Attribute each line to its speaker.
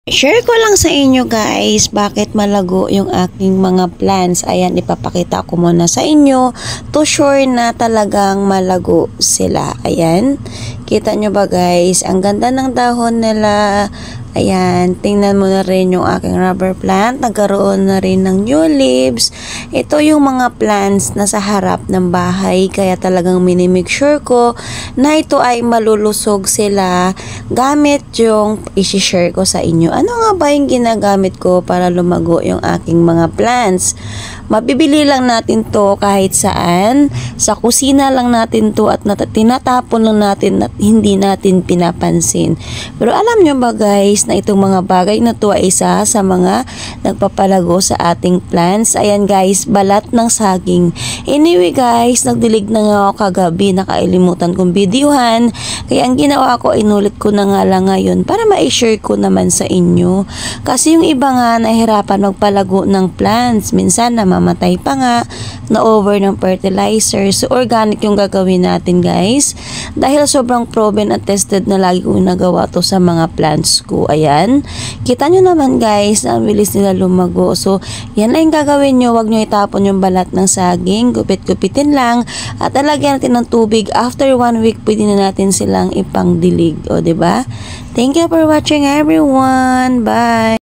Speaker 1: Share ko lang sa inyo guys bakit malago yung aking mga plants. Ayan, ipapakita ko muna sa inyo to sure na talagang malago sila. Ayan, kita nyo ba guys? Ang ganda ng dahon nila. Ayan, tingnan mo na rin yung aking rubber plant. Nagkaroon na rin ng new leaves. Ito yung mga plants na sa harap ng bahay. Kaya talagang minimake sure ko na ito ay malulusog sila gamit yung isi-share ko sa inyo. Ano nga ba yung ginagamit ko para lumago yung aking mga plants? Mabibili lang natin to kahit saan. Sa kusina lang natin to at tinatapon lang natin at hindi natin pinapansin. Pero alam nyo ba guys na itong mga bagay na to ay isa sa mga nagpapalago sa ating plants. Ayan guys, balat ng saging. Anyway guys, nagdilig na nga ako kagabi, nakailimutan kong videohan. Kaya ang ginawa ko, inulit ko na nga lang ngayon para ma-share ko naman sa inyo. Kasi yung iba nga nahihirapan magpalago ng plants. Minsan namamatay pa nga, na-over ng fertilizer. So organic yung gagawin natin guys. Dahil sobrang proven at tested na lagi kong nagawa to sa mga plants ko. Ayan. Kita nyo naman guys na ang bilis nila lumago. So yan lang yung gagawin nyo. Huwag nyo itapon yung balat ng saging. Gupit-gupitin lang. At talagyan natin ng tubig. After 1 week, pwede na natin silang ipangdilig. O, diba? Thank you for watching everyone. Bye!